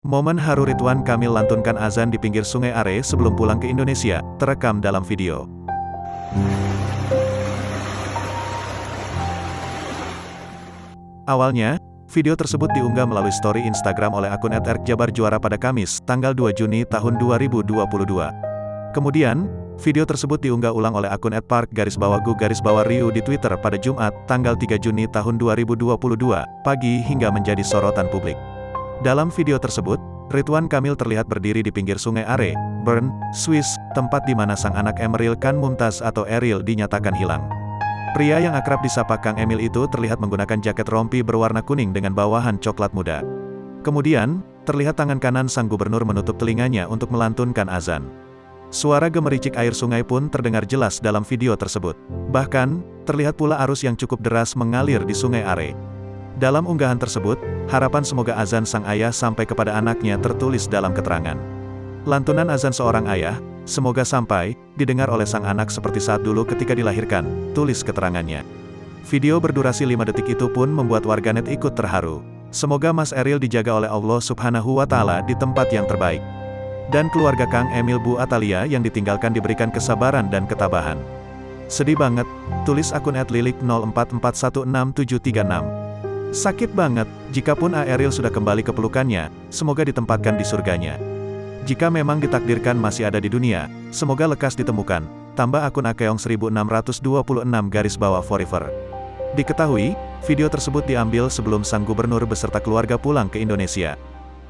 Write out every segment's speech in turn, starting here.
Momen haru Ridwan Kamil lantunkan azan di pinggir Sungai Are sebelum pulang ke Indonesia, terekam dalam video. Awalnya, video tersebut diunggah melalui story Instagram oleh akun @erkjabarjuara pada Kamis, tanggal 2 Juni tahun 2022. Kemudian, video tersebut diunggah ulang oleh akun @park_gu_riu di Twitter pada Jumat, tanggal 3 Juni tahun 2022, pagi hingga menjadi sorotan publik. Dalam video tersebut, Ridwan Kamil terlihat berdiri di pinggir Sungai Are, Bern, Swiss, tempat di mana sang anak Emeril Khan Mumtaz atau Eril dinyatakan hilang. Pria yang akrab disapa Kang Emil itu terlihat menggunakan jaket rompi berwarna kuning dengan bawahan coklat muda. Kemudian, terlihat tangan kanan sang gubernur menutup telinganya untuk melantunkan azan. Suara gemericik air sungai pun terdengar jelas dalam video tersebut. Bahkan, terlihat pula arus yang cukup deras mengalir di Sungai Are. Dalam unggahan tersebut, harapan semoga azan sang ayah sampai kepada anaknya tertulis dalam keterangan. Lantunan azan seorang ayah, semoga sampai, didengar oleh sang anak seperti saat dulu ketika dilahirkan, tulis keterangannya. Video berdurasi 5 detik itu pun membuat warganet ikut terharu. Semoga Mas Eril dijaga oleh Allah Subhanahu wa Ta'ala di tempat yang terbaik. Dan keluarga Kang Emil Bu Atalia yang ditinggalkan diberikan kesabaran dan ketabahan. Sedih banget, tulis akun @lilik04416736. Sakit banget, jikapun Eril sudah kembali ke pelukannya, semoga ditempatkan di surganya. Jika memang ditakdirkan masih ada di dunia, semoga lekas ditemukan, tambah akun akeong1626_forever. Diketahui, video tersebut diambil sebelum sang gubernur beserta keluarga pulang ke Indonesia.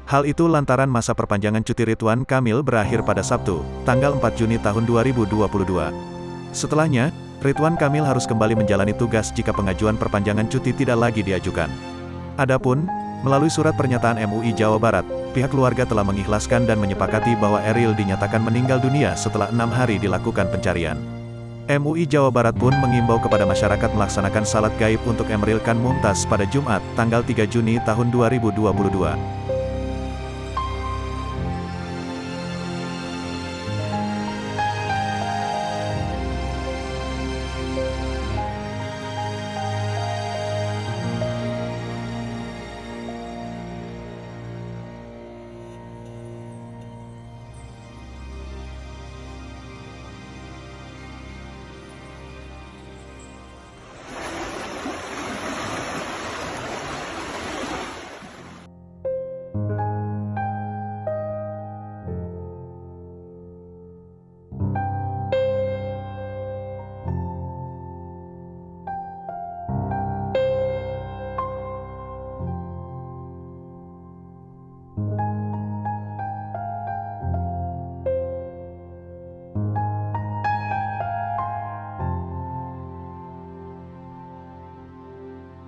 Hal itu lantaran masa perpanjangan cuti Ridwan Kamil berakhir pada Sabtu, tanggal 4 Juni tahun 2022. Setelahnya, Ridwan Kamil harus kembali menjalani tugas jika pengajuan perpanjangan cuti tidak lagi diajukan. Adapun, melalui surat pernyataan MUI Jawa Barat, pihak keluarga telah mengikhlaskan dan menyepakati bahwa Eril dinyatakan meninggal dunia setelah 6 hari dilakukan pencarian. MUI Jawa Barat pun mengimbau kepada masyarakat melaksanakan salat gaib untuk Emeril Khan Mumtaz pada Jumat, tanggal 3 Juni tahun 2022.